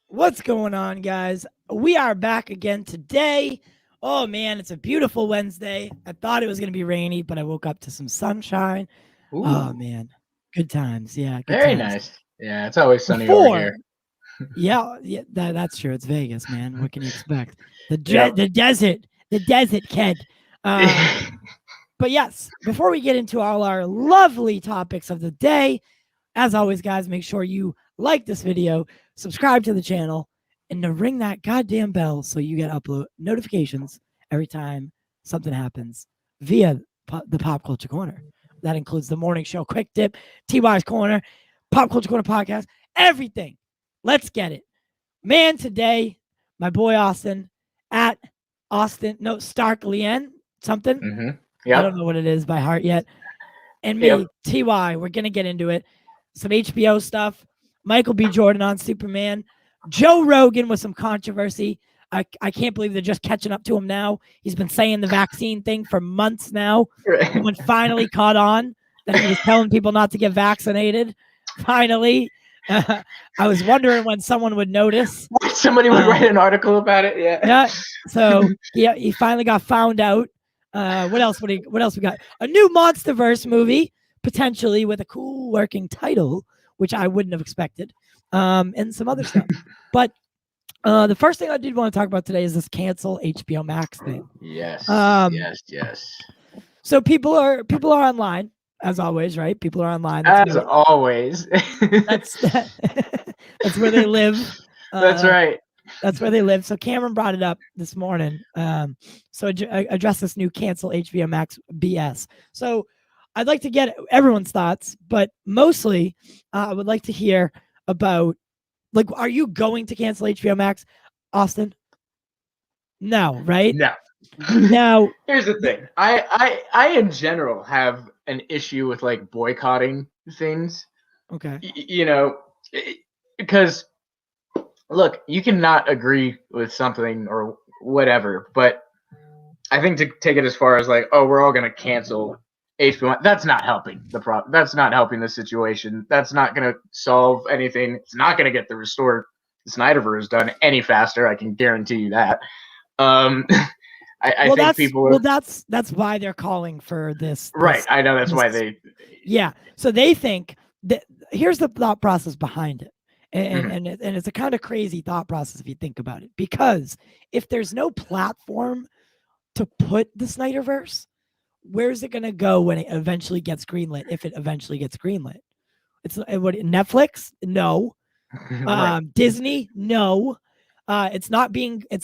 What's going on, guys? We are back again today. Oh man, it's a beautiful Wednesday. I thought it was going to be rainy, but I woke up to some sunshine. Ooh. Oh man, good times. Yeah, good Very times. nice. Yeah, it's always sunny over here. Yeah, that's true. It's Vegas, man. What can you expect? The desert, kid. But yes, before we get into all our lovely topics of the day, as always, guys, make sure you like this video, subscribe to the channel, and to ring that goddamn bell so you get upload notifications every time something happens via the Pop Culture Corner. That includes the morning show, Quick Dip, TY's Corner, Pop Culture Corner podcast, everything. Let's get it. Man, today, my boy Austin at Stark-Lien, something. Mm-hmm. Yep. I don't know what it is by heart yet. And me, TY, we're going to get into it. Some HBO stuff. Michael B. Jordan on Superman. Joe Rogan with some controversy. I can't believe they're just catching up to him now. He's been saying the vaccine thing for months now. Someone finally caught on that he was telling people not to get vaccinated. Finally. I was wondering when someone would notice. Somebody would write an article about it. Yeah. So he finally got found out. What else we got? A new Monsterverse movie, potentially with a cool working title, which I wouldn't have expected, and some other stuff. But the first thing I did want to talk about today is this Cancel HBOMax thing. Yes. Yes. So people are online, as always, right? People are online. Always. That's where they live. That's right. That's where they live. So Cameron brought it up this morning. So address this new Cancel HBOMax BS. So I'd like to get everyone's thoughts, but mostly I would like to hear about, like, are you going to cancel HBO Max, Austin? No, right? No. Now, here's the thing. I in general have an issue with like boycotting things. Okay. Because look, you cannot agree with something or whatever, but I think to take it as far as like, oh, we're all gonna cancel HBO. That's not helping the problem. That's not helping the situation. That's not gonna solve anything. It's not gonna get the Snyderverse done any faster. I can guarantee you that. I think people. That's why they're calling for this. Right. I know that's why they. Yeah. So they think that here's the thought process behind it. And it's a kind of crazy thought process if you think about it, because if there's no platform to put the Snyderverse, where's it going to go when it eventually gets greenlit? If it eventually gets greenlit, it's what, Netflix? No. Right. Disney? No. It's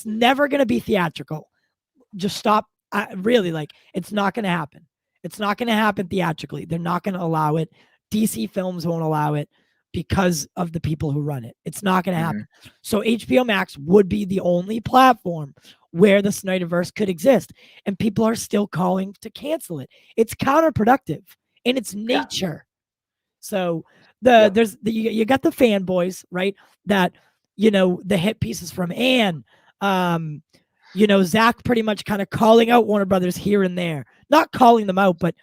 never going to be theatrical. Just stop. Really, like, it's not going to happen. It's not going to happen theatrically. They're not going to allow it. DC Films won't allow it because of the people who run it. It's not going to happen. So HBO Max would be the only platform where the Snyderverse could exist, and people are still calling to cancel it. It's counterproductive in its nature. So you got the fanboys, right? That, the hit pieces from Anne, Zack pretty much kind of calling out Warner Brothers here and there, not calling them out, but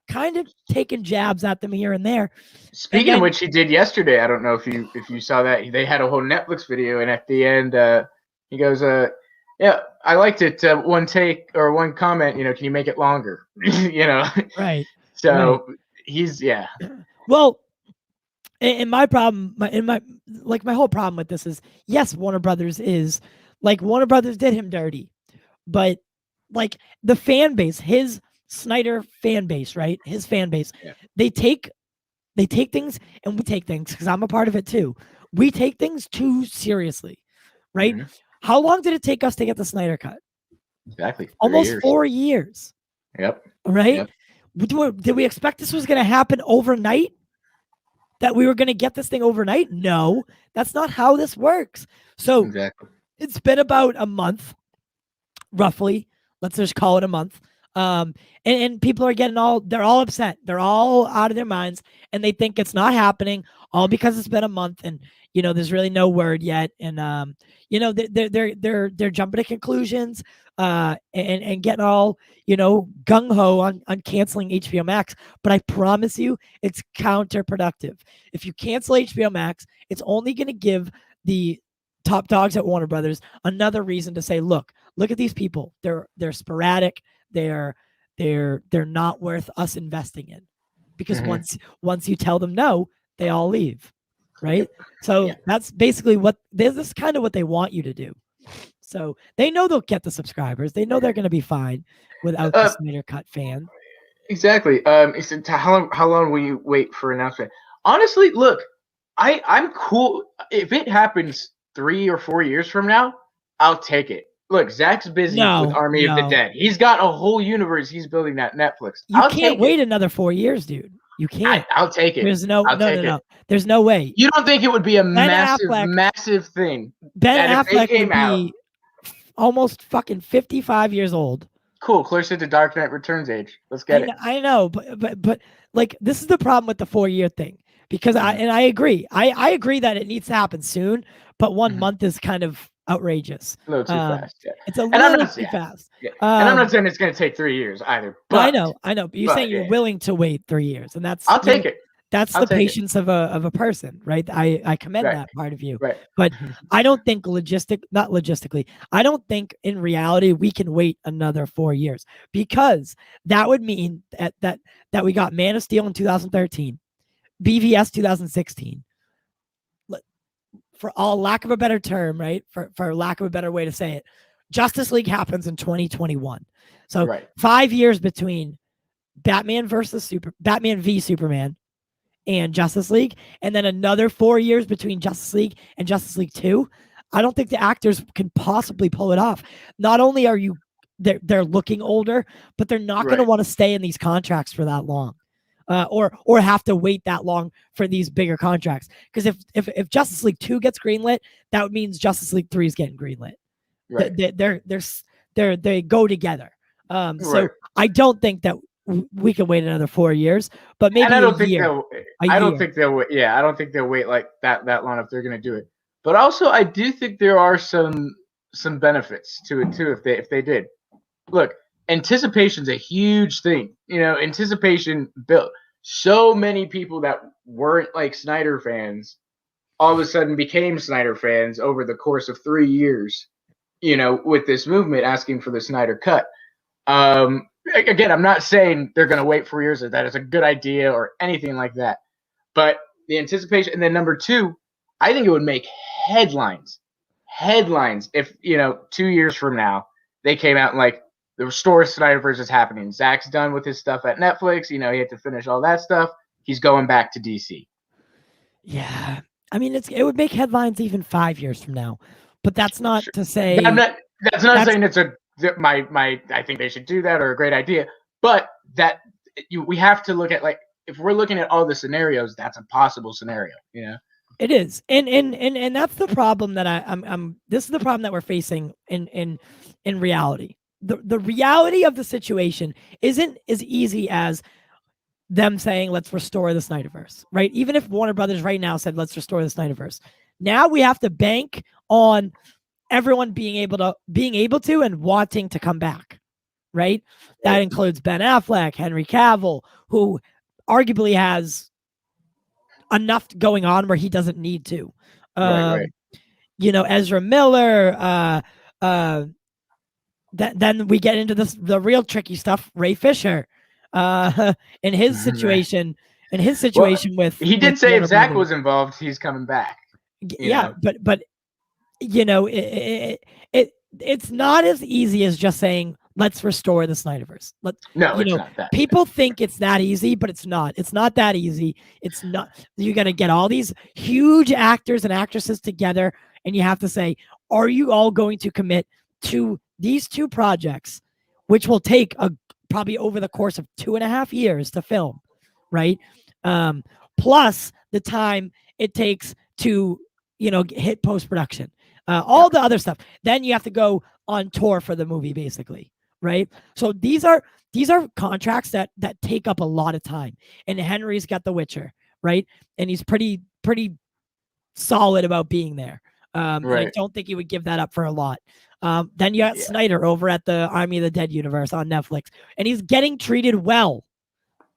kind of taking jabs at them here and there. Speaking of which, he did yesterday. I don't know if you saw that. They had a whole Netflix video, and at the end, he goes, "Yeah, I liked it. One take or one comment. Can you make it longer? Right. So he's Well, and my problem, my whole problem with this is, yes, Warner Brothers did him dirty, but like the fan base, his Snyder fan base, right? His fan base, they take things, and we take things, because I'm a part of it too. We take things too seriously, right? How long did it take us to get the Snyder Cut? Exactly. Almost 4 years. Yep. Right? Yep. Did we expect this was going to happen overnight? That we were going to get this thing overnight? No, that's not how this works. So It's been about a month, roughly. Let's just call it a month. And people are they're all upset. They're all out of their minds, and they think it's not happening, all because it's been a month, and there's really no word yet. And they're jumping to conclusions, and getting all gung ho on canceling HBO Max. But I promise you, it's counterproductive. If you cancel HBO Max, it's only going to give the top dogs at Warner Brothers another reason to say, look at these people. They're sporadic. They're not worth us investing in, because once you tell them no, they all leave, right? So that's basically this is kind of what they want you to do. So they know they'll get the subscribers. They know they're going to be fine without the Snydercut fan. Exactly. How long will you wait for announcement? Honestly, look, I'm cool if it happens 3 or 4 years from now. I'll take it. Look, Zack's busy with Army of the Dead. He's got a whole universe he's building at Netflix. You can't wait another 4 years, dude. You can't. I'll take it. There's no. There's no way. You don't think it would be a massive thing? Ben Affleck would be almost fucking 55 years old. Cool, closer to Dark Knight Returns age. Let's get it. I know, but like, this is the problem with the 4-year thing, because I agree. I agree that it needs to happen soon, but 1 month is kind of outrageous. A little too fast. Yeah. It's a little too fast. Yeah. And I'm not saying it's going to take 3 years either. But I know. But you're saying you're willing to wait 3 years, and that's I'll take it. That's the patience of a person, right? I commend that part of you. Right. But I don't think not logistically. I don't think in reality we can wait another 4 years, because that would mean that we got Man of Steel in 2013, BVS 2016. For all lack of a better term, right? For lack of a better way to say it, Justice League happens in 2021. So 5 years between Batman v Superman and Justice League, and then another 4 years between Justice League and Justice League 2. I don't think the actors can possibly pull it off. Not only are they're looking older, but they're not going to want to stay in these contracts for that long. Or have to wait that long for these bigger contracts. Because if Justice League 2 gets greenlit, that means Justice League 3 is getting greenlit. Right. they go together. So Right. I don't think that we can wait another 4 years, but maybe And I a don't think year. they'll. A I don't year. think they'll wait. Yeah, I don't think they'll wait like that long if they're going to do it. But also, I do think there are some benefits to it too if they did. Look, anticipation's a huge thing. You know, anticipation built so many people that weren't like Snyder fans all of a sudden became Snyder fans over the course of 3 years. You know, with this movement asking for the Snyder cut. Again, I'm not saying they're going to wait 4 years or that is a good idea or anything like that. But the anticipation, and then number two, I think it would make headlines. Headlines if, 2 years from now, they came out and like, the Restore Snyderverse is happening. Zack's done with his stuff at Netflix. He had to finish all that stuff. He's going back to DC. Yeah. I mean, it would make headlines even 5 years from now. But that's not Sure. to say That's not saying it's I think they should do that or a great idea. But that we have to look at, like, if we're looking at all the scenarios, that's a possible scenario, It is, and that's the problem that I'm. This is the problem that we're facing in reality. The reality of the situation isn't as easy as them saying let's restore the Snyderverse, right? Even if Warner Brothers right now said let's restore the Snyderverse, now we have to bank on everyone being able to and wanting to come back, right? That includes Ben Affleck, Henry Cavill, who arguably has enough going on where he doesn't need to. Right. Ezra Miller. Then we get into the real tricky stuff. Ray Fisher, in his situation. With he did say Warner if Zack Brothers. was involved, he's coming back. Yeah, but it's not as easy as just saying let's restore the Snyderverse. It's not that. People think it's that easy, but it's not. It's not that easy. It's not. You got to get all these huge actors and actresses together, and you have to say, are you all going to commit to these two projects, which will take probably over the course of 2.5 years to film, right? Plus the time it takes to hit post-production, all the other stuff. Then you have to go on tour for the movie, basically, right? So these are contracts that take up a lot of time. And Henry's got The Witcher, right? And he's pretty solid about being there. And I don't think he would give that up for a lot. Then you got Snyder over at the Army of the Dead universe on Netflix, and he's getting treated well,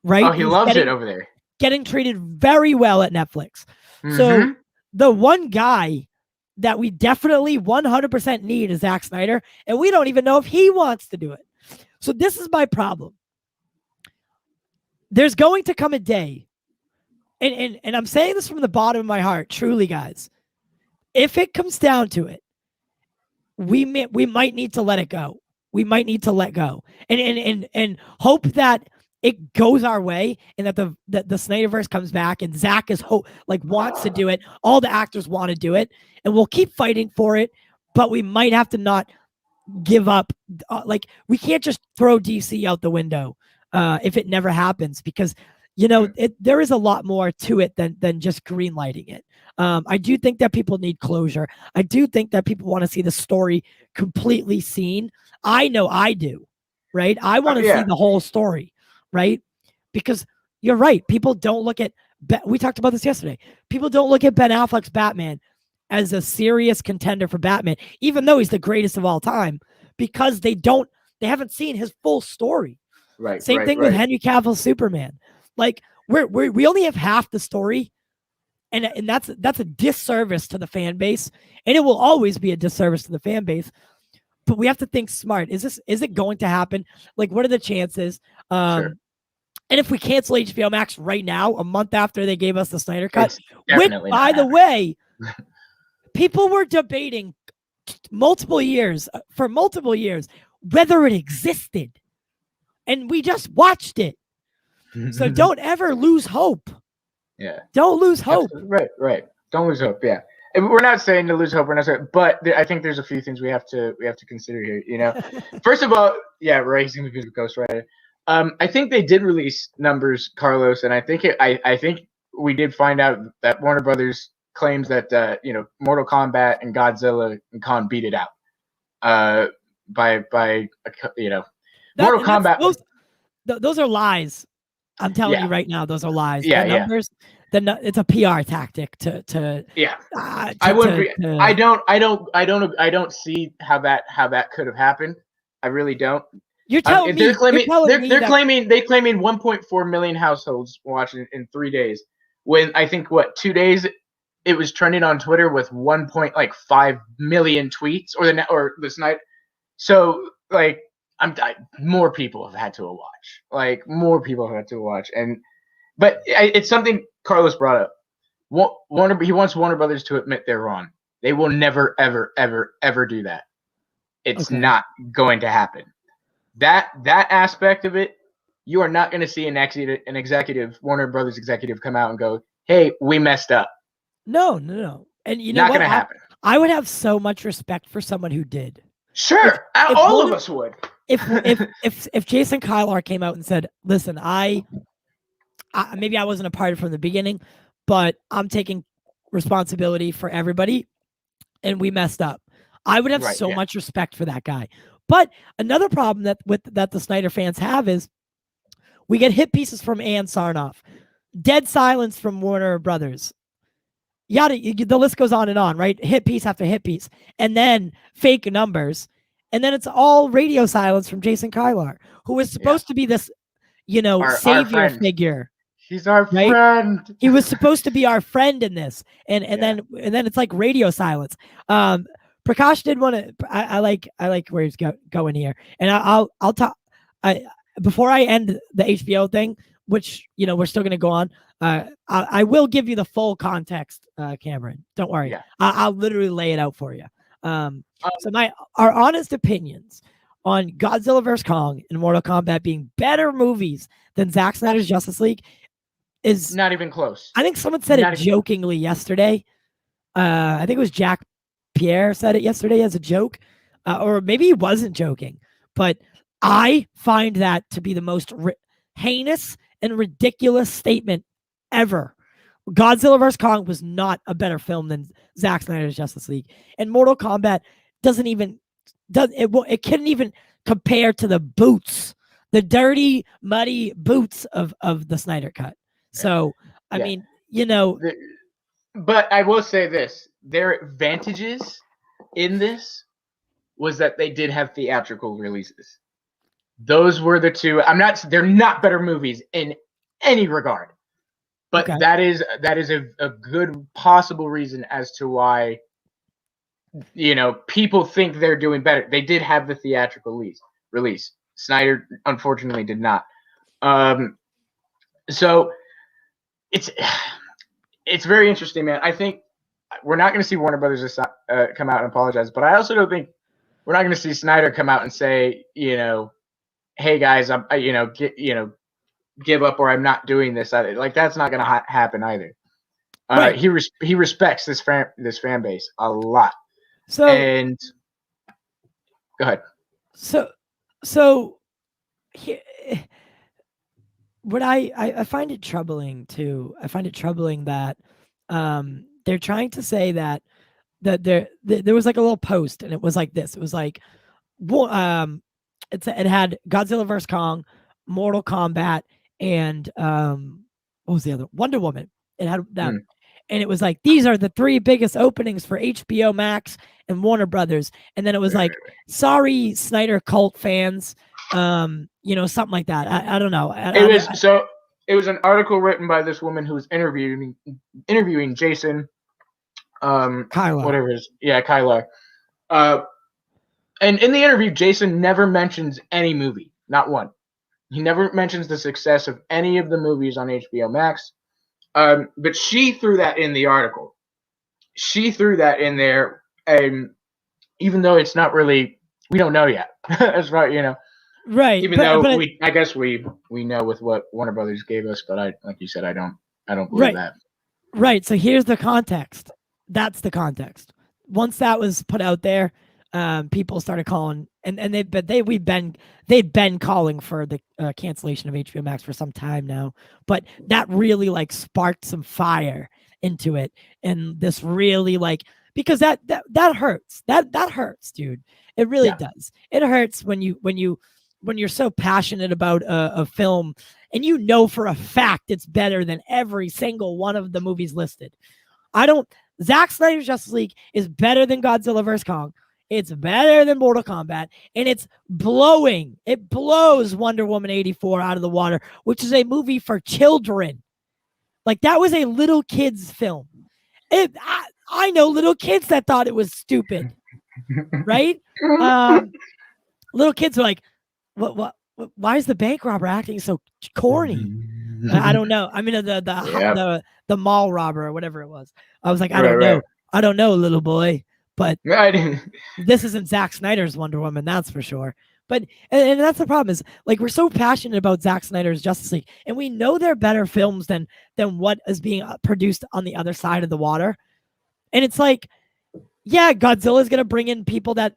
right? Oh, he loves it over there. Getting treated very well at Netflix. Mm-hmm. So the one guy that we definitely 100% need is Zack Snyder, and we don't even know if he wants to do it. So this is my problem. There's going to come a day, and I'm saying this from the bottom of my heart, truly, guys. If it comes down to it, we might need to let it go. We might need to let go and hope that it goes our way and that the Snyderverse comes back and Zack wants to do it. All the actors want to do it, and we'll keep fighting for it. But we might have to not give up. We can't just throw DC out the window if it never happens, because there is a lot more to it than just greenlighting it. I do think that people need closure. I do think that people want to see the story completely seen. I know I do, right? I want to see the whole story, right? Because you're right. People don't look at, we talked about this yesterday. People don't look at Ben Affleck's Batman as a serious contender for Batman, even though he's the greatest of all time, because they haven't seen his full story. Right. Same thing with Henry Cavill's Superman. Like we only have half the story, and that's a disservice to the fan base, and it will always be a disservice to the fan base. But we have to think smart. Is it going to happen? Like, what are the chances? Sure. And if we cancel HBO Max right now, a month after they gave us the Snyder Cut, which, by the way, people were debating multiple years whether it existed, and we just watched it. So don't ever lose hope. Yeah. Don't lose hope. Right. Don't lose hope. Yeah. And we're not saying to lose hope. We're not saying, but I think there's a few things we have to consider here. First of all, right. He's gonna be the ghostwriter. I think they did release numbers, Carlos, and I think I think we did find out that Warner Brothers claims that Mortal Kombat and Godzilla and Kong beat it out. Mortal Kombat. Those are lies. I'm telling you right now, those are lies. Yeah, the numbers, it's a PR tactic to yeah. I wouldn't be. I don't see how that could have happened. I really don't. You're telling me. They're claiming 1.4 million households watching in 3 days. When I think 2 days, it was trending on Twitter with 1.5 million tweets or the Snyder. So more people have had to watch. But it's something Carlos brought up. He wants Warner Brothers to admit they're wrong. They will never, ever, ever, ever do that. It's not going to happen. That aspect of it, you are not going to see an executive, Warner Brothers executive, come out and go, "Hey, we messed up." No. And you know not what? Going to happen. I would have so much respect for someone who did. Sure, all of us would. If Jason Kylar came out and said, "Listen, I maybe I wasn't a part of it from the beginning, but I'm taking responsibility for everybody, and we messed up," I would have much respect for that guy. But another problem that the Snyder fans have is we get hit pieces from Ann Sarnoff, dead silence from Warner Brothers. The list goes on, right? Hit piece after hit piece, and then fake numbers, and then it's all radio silence from Jason Kylar, who was supposed to be this, savior figure. He's our friend. He was supposed to be our friend in this, and then it's like radio silence. Prakash did want to. I like where he's going here, and I'll talk. Before I end the HBO thing, which we're still going to go on. I will give you the full context, Cameron. Don't worry. Yeah. I'll literally lay it out for you. So our honest opinions on Godzilla vs. Kong and Mortal Kombat being better movies than Zack Snyder's Justice League is not even close. I think someone said it jokingly yesterday. I think it was Jack Pierre said it yesterday as a joke, or maybe he wasn't joking. But I find that to be the most heinous and ridiculous statement ever. Godzilla vs. Kong was not a better film than Zack Snyder's Justice League, and Mortal Kombat it couldn't even compare to the boots, the dirty, muddy boots of the Snyder Cut. So I mean, but I will say this: their advantages in this was that they did have theatrical releases. Those were the two. They're not better movies in any regard. But that is a good possible reason as to why people think they're doing better. They did have the theatrical release. Snyder unfortunately did not. So it's very interesting, man. I think we're not going to see Warner Brothers come out and apologize, but I also don't think we're not going to see Snyder come out and say, "Hey guys, give up or I'm not doing this." That's not going to happen either. Right. He respects this fan base a lot. So go ahead. So what I find it troubling too. I find it troubling that they're trying to say that there was like a little post and it was like this. It was like it had Godzilla vs. Kong, Mortal Kombat, and what was the other? Wonder Woman. It had that. And it was like, these are the 3 biggest openings for HBO Max and Warner Brothers. And then it was like, sorry, Snyder cult fans, something like that. I don't know. It was an article written by this woman who was interviewing Jason, Kylar. Whatever it is. Yeah, Kylar. And in the interview, Jason never mentions any movie, not one. He never mentions the success of any of the movies on HBO Max. But she threw that in the article. She threw that in there, even though it's not really, we don't know yet. That's right, Right. Even though I guess we know with what Warner Brothers gave us, but like you said, I don't believe that. Right. So here's the context. That's the context. Once that was put out there, people started calling, and they'd been calling for the cancellation of HBO Max for some time now, but that really sparked some fire into it, and this really because that hurts. That hurts, dude. It really does. It hurts when you're so passionate about a film and you know for a fact it's better than every single one of the movies listed. Zack Snyder's Justice League is better than Godzilla vs. Kong. It's better than Mortal Kombat, and it blows Wonder Woman 84 out of the water, which is a movie for children. Like, that was a little kid's film. I know little kids that thought it was stupid, right? Little kids were like, what, why is the bank robber acting so corny? I don't know. I mean, the mall robber or whatever it was. I was like, I don't know. I don't know, little boy. But this isn't Zack Snyder's Wonder Woman, that's for sure. But and that's the problem is, like, we're so passionate about Zack Snyder's Justice League, and we know they're better films than what is being produced on the other side of the water. And it's like, yeah, Godzilla is going to bring in people that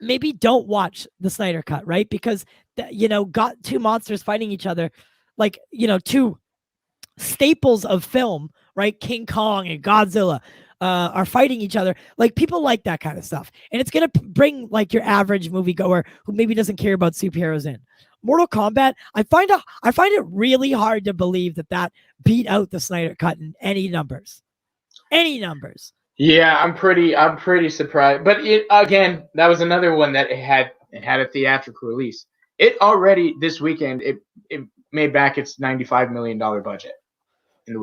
maybe don't watch the Snyder Cut, right? Because, got two monsters fighting each other, like, two staples of film, right? King Kong and Godzilla are fighting each other. Like, people like that kind of stuff. And it's going to bring, like, your average moviegoer who maybe doesn't care about superheroes in. Mortal Kombat, I find it really hard to believe that beat out the Snyder Cut in any numbers. Yeah, I'm pretty surprised. But again, that was another one that it had a theatrical release. It already this weekend it made back its $95 million budget.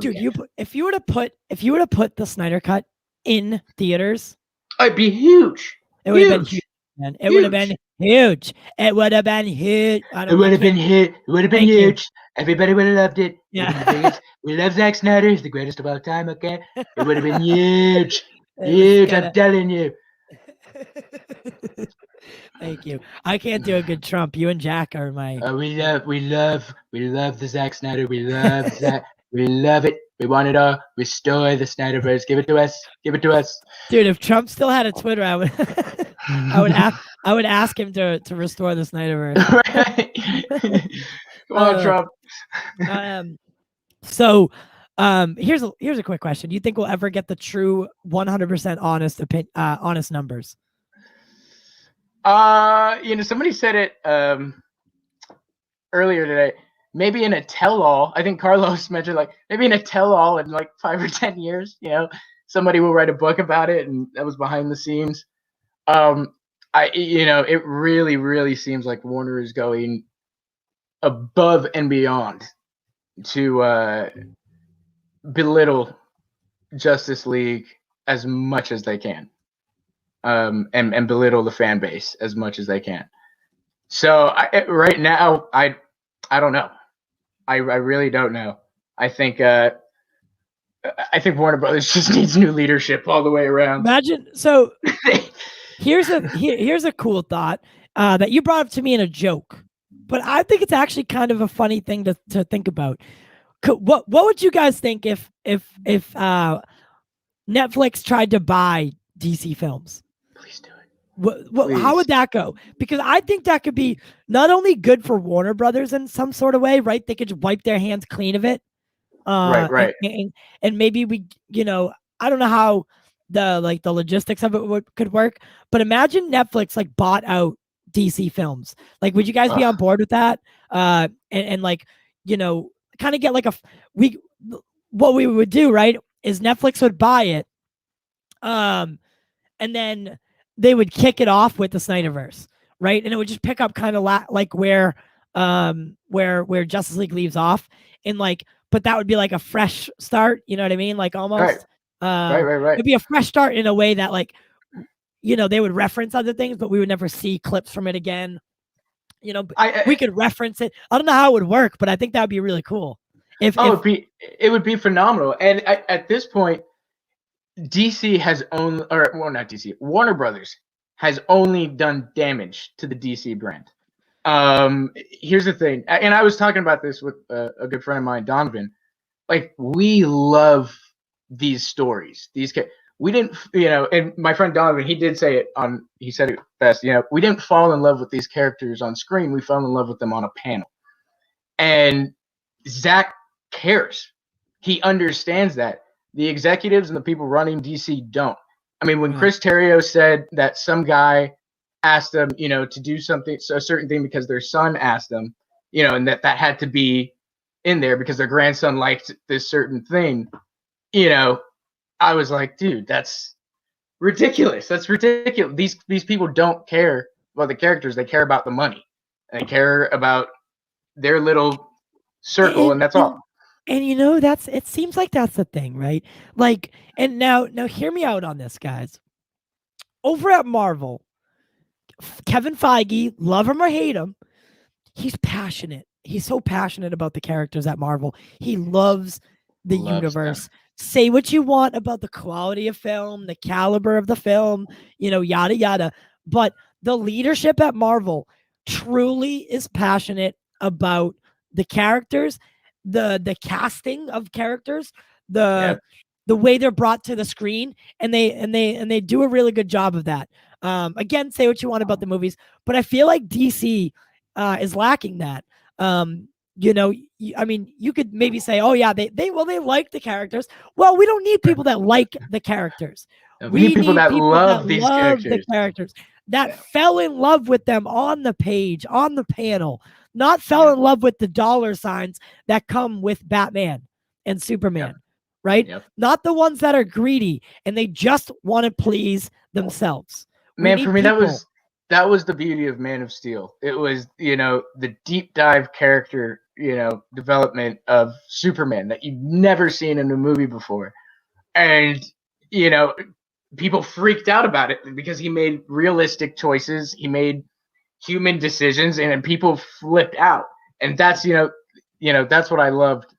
Dude, if you were to put the Snyder Cut in theaters, it'd be huge. It would have been huge, man. It would have been huge. It would have been huge. It would have been huge. Everybody would have loved it. Yeah. We love Zack Snyder. He's the greatest of all time, okay? It would have been huge. Huge, I'm telling you. Thank you. I can't do a good Trump. You and Jack are my... We love the Zack Snyder. We love Zack. We love it. We want it all. Restore the Snyderverse. Give it to us. Dude, if Trump still had a Twitter, I would ask him to restore the Snyderverse. Right. Come on, Trump. So here's a quick question. Do you think we'll ever get the true 100% honest numbers? Somebody said it earlier today. Maybe in a tell-all. I think Carlos mentioned, like, maybe in a tell-all in like 5 or 10 years, somebody will write a book about it, and that was behind the scenes. It really, really seems like Warner is going above and beyond to belittle Justice League as much as they can, and belittle the fan base as much as they can. So right now, I don't know. I really don't know. I think Warner Brothers just needs new leadership all the way around. Imagine. So here's a cool thought that you brought up to me in a joke, but I think it's actually kind of a funny thing to think about. What would you guys think if Netflix tried to buy DC films? Please do it. How would that go? Because I think that could be not only good for Warner Brothers in some sort of way, right? They could wipe their hands clean of it. Right. And maybe we, I don't know how the logistics of it could work, but imagine Netflix like bought out DC films. Like, would you guys be on board with that? And like, kind of get like what we would do, right, is Netflix would buy it, and then they would kick it off with the Snyderverse, right? And it would just pick up kind of like where Justice League leaves off, and like, but that would be like a fresh start. You know what I mean? Like almost, right. It'd be a fresh start in a way that, like, they would reference other things, but we would never see clips from it again. We could reference it. I don't know how it would work, but I think that would be really cool. It would be phenomenal. And at this point, DC has only, not DC, Warner Brothers has only done damage to the DC brand. Here's the thing, and I was talking about this with a good friend of mine, Donovan. Like, we love these stories. We didn't, and my friend Donovan, he did say it he said it best, we didn't fall in love with these characters on screen. We fell in love with them on a panel. And Zack cares. He understands that. The executives and the people running DC don't. I mean, when Chris Terrio said that some guy asked them, to do something, a certain thing because their son asked them, and that had to be in there because their grandson liked this certain thing, I was like, dude, that's ridiculous. That's ridiculous. These people don't care about the characters. They care about the money. And they care about their little circle, and that's all. And it seems like that's the thing, right? Like, and now hear me out on this, guys. Over at Marvel, Kevin Feige, love him or hate him, he's passionate. He's so passionate about the characters at Marvel. He loves the universe. Them. Say what you want about the quality of film, the caliber of the film, yada, yada. But the leadership at Marvel truly is passionate about the characters, the casting of characters, the way they're brought to the screen, and they do a really good job of that. Again, say what you want about the movies, but I feel like DC is lacking that. You could maybe say, oh yeah, they like the characters. Well, we don't need people that like the characters. We need people that love these characters. That fell in love with them on the page, on the panel, not fell in love with the dollar signs that come with Batman and Superman, right? Yep. Not the ones that are greedy and they just want to please themselves. Man, for me, that was the beauty of Man of Steel. It was, the deep dive character, development of Superman that you've never seen in a movie before. And, people freaked out about it because he made realistic choices. He made human decisions, and people flipped out. And that's, that's what I loved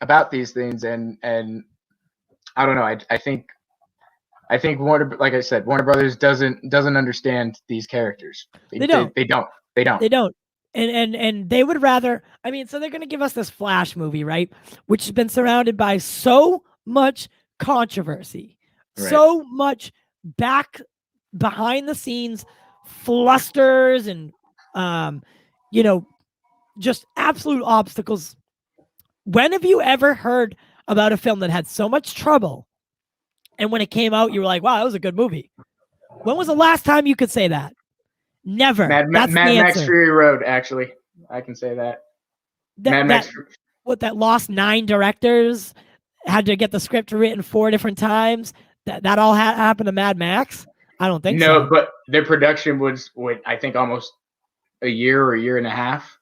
about these things. And I don't know. I think Warner, like I said, Warner Brothers doesn't understand these characters. They don't. They don't. And they would rather. I mean, so they're going to give us this Flash movie, right? Which has been surrounded by so much controversy, so much behind the scenes flusters, and just absolute obstacles. When have you ever heard about a film that had so much trouble? And when it came out, you were like, wow, that was a good movie. When was the last time you could say that? Never. Mad Max Fury Road, actually. I can say that. That lost 9 directors, had to get the script written 4 different times. That all happened to Mad Max? I don't think so. No, but their production was, I think, almost a year or a year and a half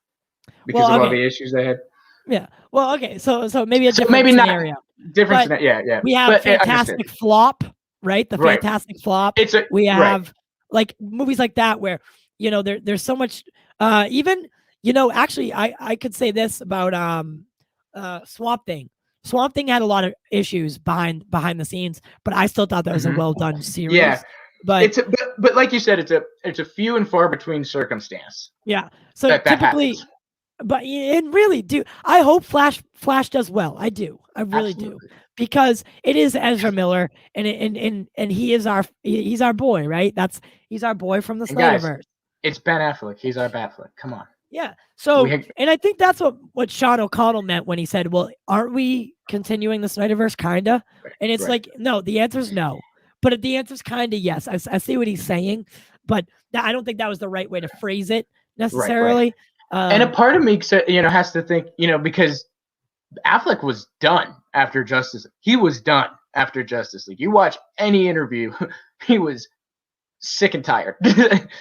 because of all the issues they had. Yeah. Well, okay. So maybe a different scenario. Different scenario. Yeah. We have Fantastic Flop, right? The Fantastic Flop. We have like movies like that where, there's so much, even, actually I could say this about Swamp Thing. Swamp Thing had a lot of issues behind the scenes, but I still thought that was a well done series. Yeah. But but like you said, it's a few and far between circumstance. Yeah. So typically, but and really, I hope Flash does well. I do. I really do, because it is Ezra Miller, and he's our boy, right? He's our boy from the Snyderverse. It's Ben Affleck. He's our Batfleck. Come on. Yeah. So, and I think that's what Sean O'Connell meant when he said, well, aren't we continuing the Snyderverse? Kinda. And it's like, no, the answer is no. But the answer is kind of yes. I see what he's saying, but I don't think that was the right way to phrase it necessarily. Right. And a part of me, has to think, because Affleck was done after Justice League. He was done after Justice League. You watch any interview, he was sick and tired.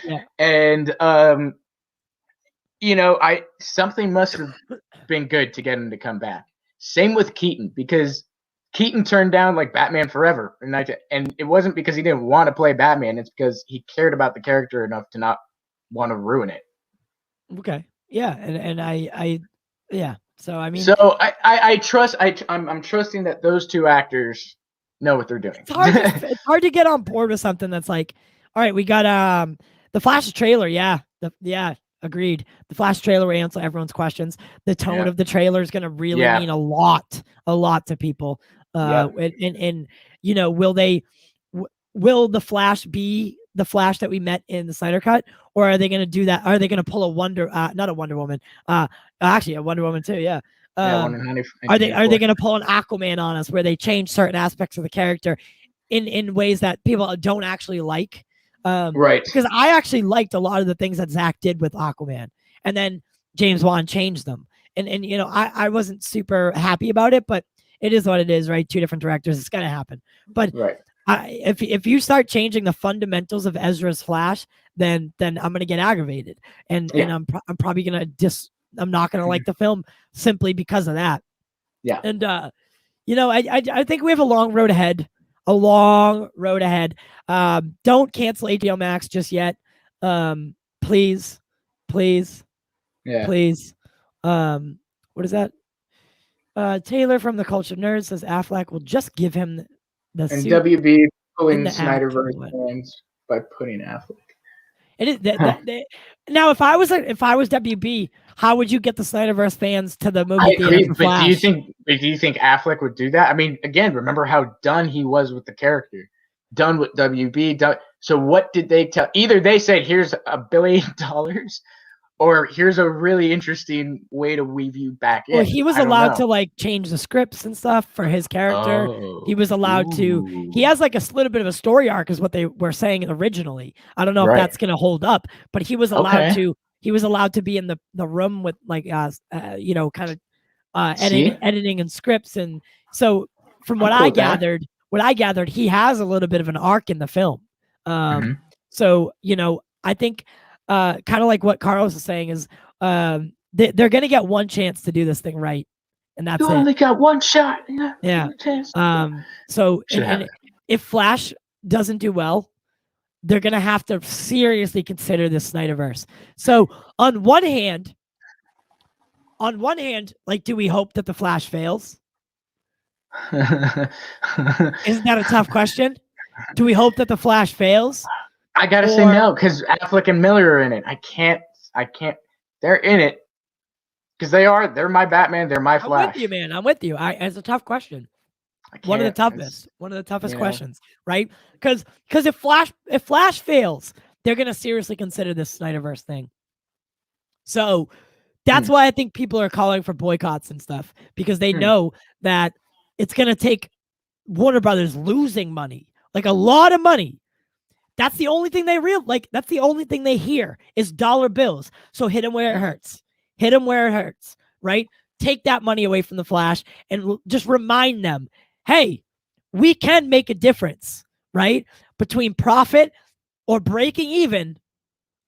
Yeah. And something must have been good to get him to come back. Same with Keaton, because Keaton turned down like Batman Forever, and it wasn't because he didn't want to play Batman. It's because he cared about the character enough to not want to ruin it. Okay. Yeah. And I yeah. So I mean, so I trust. I'm trusting that those two actors know what they're doing. It's hard to get on board with something that's like, all right, we got the Flash trailer. Yeah. Agreed. The Flash trailer will answer everyone's questions. The tone of the trailer is going to really mean a lot to people. And will the Flash be the Flash that we met in the Snyder Cut, or are they going to do that? Are they going to pull not a Wonder Woman? Actually, a Wonder Woman too. Yeah. Are they going to pull an Aquaman on us where they change certain aspects of the character? in ways that people don't actually like. Right. Because I actually liked a lot of the things that Zack did with Aquaman, and then James Wan changed them. And I wasn't super happy about it, but it is what it is, right? Two different directors, it's gonna happen. But right. If you start changing the fundamentals of Ezra's Flash, then I'm gonna get aggravated, and I'm probably gonna I'm not gonna like the film simply because of that. Yeah. And I think we have a long road ahead. A long road ahead. Don't cancel HBOMax just yet. Please. Yeah. Please. What is that? Taylor from the Culture Nerd says Affleck will just give him the and suit. WB pulling the Snyderverse fans by putting Affleck. It is now. If I was WB, how would you get the Snyderverse fans to the movie theater for Flash? Do you think Affleck would do that? I mean, again, remember how done he was with the character, done with WB. Done. So what did they tell? Either they said, "Here's $1 billion," or "Here's a really interesting way to weave you back in." Well, he was allowed to like change the scripts and stuff for his character. He was allowed to. He has like a little bit of a story arc, is what they were saying originally. I don't know if that's gonna hold up, but he was allowed to. He was allowed to be in the room with like kind of editing and scripts, and so from what I gathered, he has a little bit of an arc in the film. So I think kind of like what Carlos is saying is they're gonna get one chance to do this thing right, and that's it. You only got one shot. Yeah. So and if Flash doesn't do well, they're gonna have to seriously consider this Snyderverse. So on one hand, like, do we hope that the Flash fails? Isn't that a tough question? Do we hope that the Flash fails? I gotta say no, because Affleck and Miller are in it. I can't. They're in it because they're my Batman. They're my Flash. I'm with you, man. I'm with you. It's a tough question. One of the toughest questions, right? Because if Flash fails, they're gonna seriously consider this Snyderverse thing. So that's why I think people are calling for boycotts and stuff, because they know that it's gonna take Warner Brothers losing money, like a lot of money. That's the only thing that's the only thing they hear is dollar bills. So hit them where it hurts. Hit them where it hurts, right? Take that money away from the Flash and just remind them, hey, we can make a difference, right? Between profit or breaking even,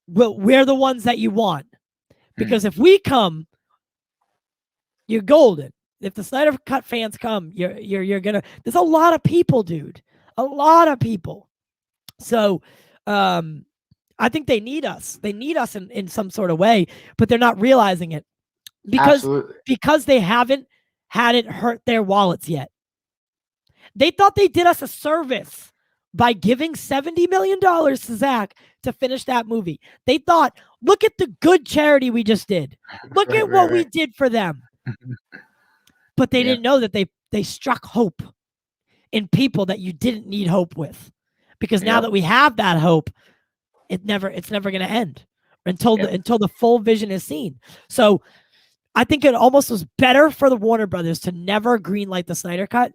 we're the ones that you want. Because if we come, you're golden. If the Snydercut fans come, you're gonna. There's a lot of people, dude. A lot of people. So, I think they need us. They need us in some sort of way, but they're not realizing it because they haven't had it hurt their wallets yet. They thought they did us a service by giving $70 million to Zack to finish that movie. They thought, look at the good charity we just did. Look at what we did for them. But they didn't know that they struck hope in people that you didn't need hope with. Because now that we have that hope, it's never going to end until the full vision is seen. So I think it almost was better for the Warner Brothers to never greenlight the Snyder Cut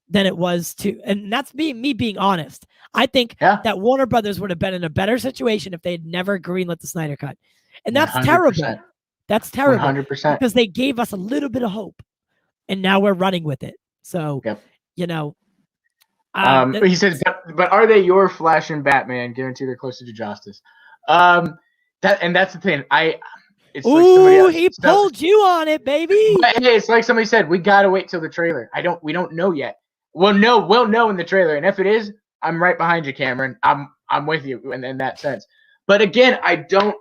than it was to, and that's me being honest. I think that Warner Brothers would have been in a better situation if they had never greenlit the Snyder Cut. And that's 100%. Terrible. That's terrible. 100%. Because they gave us a little bit of hope. And now we're running with it. So, he says, but are they your Flash and Batman? Guarantee they're closer to justice. That's the thing. It's like he pulled you on it, baby. But hey, it's like somebody said, we gotta wait till the trailer. We don't know yet. We'll know in the trailer, and if it is, I'm right behind you, Cameron. I'm with you in that sense. But again, I don't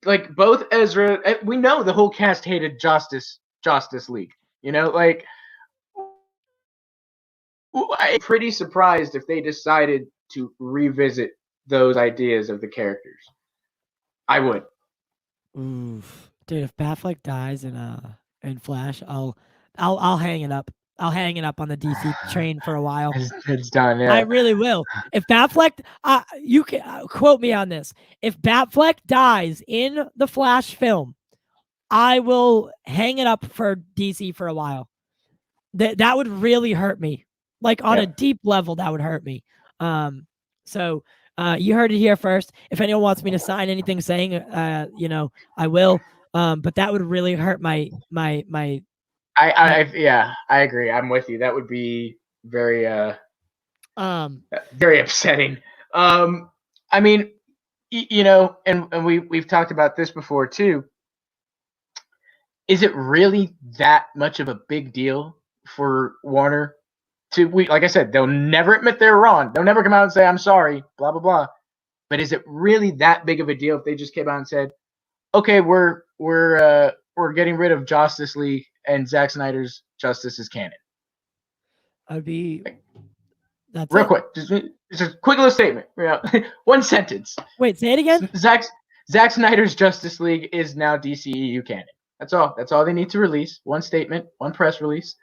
like both Ezra. We know the whole cast hated Justice League. Like I'm pretty surprised if they decided to revisit those ideas of the characters. I would. Oof. Dude, if Batfleck dies in Flash, I'll hang it up. I'll hang it up on the DC train for a while. It's done, yeah. I really will. If Batfleck, you can quote me on this. If Batfleck dies in the Flash film, I will hang it up for DC for a while. That would really hurt me. Like on a deep level, that would hurt me. So you heard it here first. If anyone wants me to sign anything saying, I will. But that would really hurt my. I agree. I'm with you. That would be very very upsetting. I mean, and we've talked about this before too. Is it really that much of a big deal for Warner like I said, they'll never admit they're wrong. They'll never come out and say, I'm sorry, blah, blah, blah. But is it really that big of a deal if they just came out and said, okay, we're getting rid of Justice League and Zack Snyder's Justice is canon? I'd be that's real quick. Just a quick little statement. One sentence. Wait, say it again. Zack Snyder's Justice League is now DCEU canon. That's all. That's all they need to release. One statement, one press release.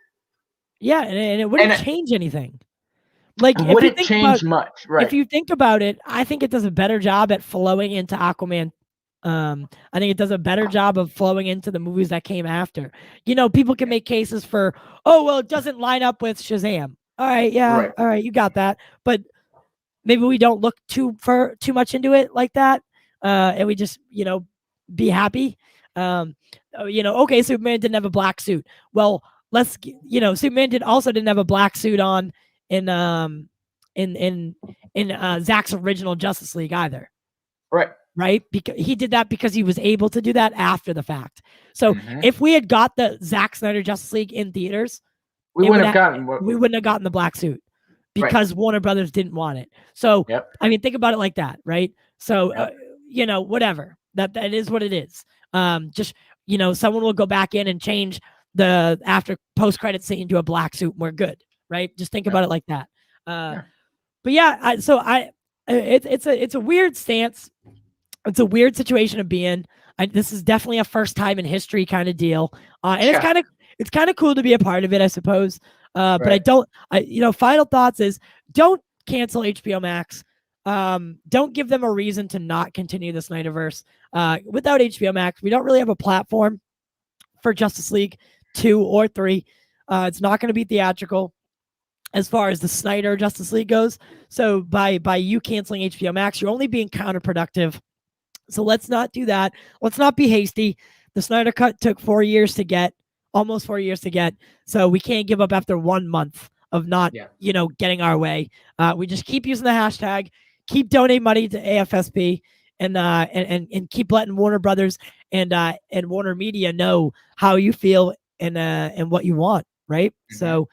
Yeah, and it wouldn't change anything. Like, it wouldn't change much, right? If you think about it, I think it does a better job at flowing into Aquaman. I think it does a better job of flowing into the movies that came after. People can make cases for, it doesn't line up with Shazam. All right, yeah, right. All right, you got that. But maybe we don't look too much into it like that, and we just, be happy. Okay, Superman didn't have a black suit. Well, Superman didn't have a black suit on in Zack's original Justice League either. Right? Because he did that because he was able to do that after the fact. So if we had got the Zack Snyder Justice League in theaters, we wouldn't have gotten the black suit because Warner Brothers didn't want it. So I mean, think about it like that, right? So whatever. That is what it is. Just someone will go back in and change the after post-credit scene to a black suit and we're good, right? Just think about it like that. But yeah, it's a weird stance. It's a weird situation to be in. This is definitely a first time in history kind of deal. And it's kind of cool to be a part of it, I suppose. But final thoughts is don't cancel HBO Max. Don't give them a reason to not continue the Snyderverse. Without HBO Max, we don't really have a platform for Justice League 2 or 3. It's not going to be theatrical as far as the Snyder Justice League goes. So by you canceling HBO Max, you're only being counterproductive. So let's not do that. Let's not be hasty. The Snyder Cut took 4 years to get, almost 4 years to get. So we can't give up after 1 month of not, getting our way. We just keep using the hashtag, keep donating money to AFSP, and keep letting Warner Brothers and Warner Media know how you feel and what you want, right? So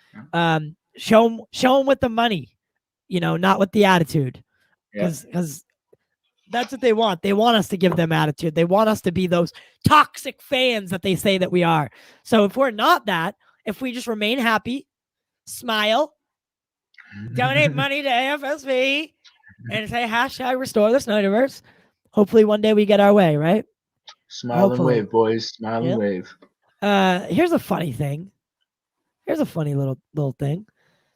show them with the money, not with the attitude, because that's what they want. They want us to give them attitude. They want us to be those toxic fans that they say that we are. So if we're not that, if we just remain happy, smile, donate money to AFSP, and say hashtag restore the Snyderverse, hopefully one day we get our way, right? Smile and wave, boys. Smile and wave. Here's a funny thing. Here's a funny little thing.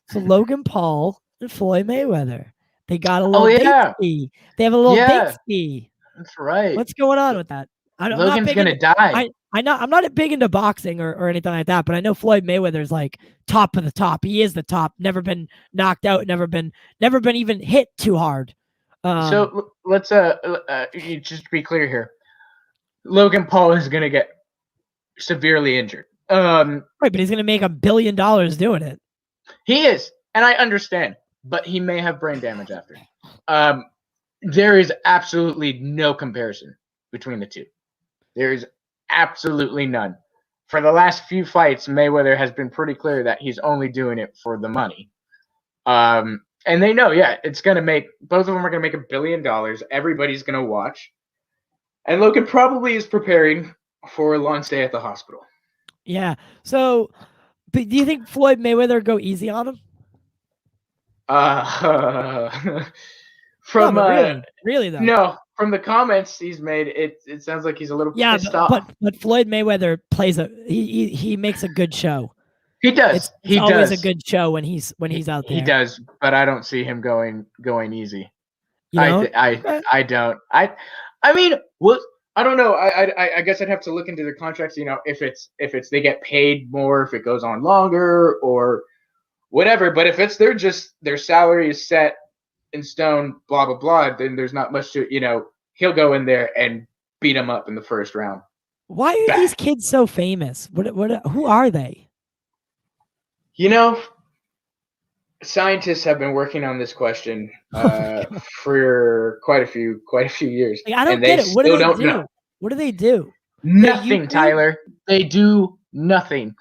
So Logan Paul and Floyd Mayweather, they got a little date ski. They have a little date ski. That's right. What's going on with that? Logan's gonna die. I'm not big into boxing or anything like that, but I know Floyd Mayweather's like top of the top. He is the top. Never been knocked out. Never been even hit too hard. So let's just be clear here. Logan Paul is gonna get severely injured. Right, but he's gonna make $1 billion doing it. He is, and I understand, but he may have brain damage after. There is absolutely no comparison between the two. There is absolutely none. For the last few fights, Mayweather has been pretty clear that he's only doing it for the money. And they know, it's going to make, both of them are going to make $1 billion. Everybody's going to watch. And Logan probably is preparing for a long stay at the hospital. Yeah. So, do you think Floyd Mayweather go easy on him? Really though. No, from the comments he's made, it sounds like he's a little pissed off. But Floyd Mayweather plays he makes a good show. He does. It's always a good show when he's out there. He does, but I don't see him going easy. I don't. I mean, what? I don't know. I guess I'd have to look into the contracts. If it's they get paid more if it goes on longer, or whatever. But if it's their salary is set in stone, blah blah blah, then there's not much to he'll go in there and beat them up in the first round. Why are these kids so famous? Who are they? Scientists have been working on this question for quite a few years. Like, I don't get it. What do they do? Know. What do they do? Nothing, Tyler. They do nothing.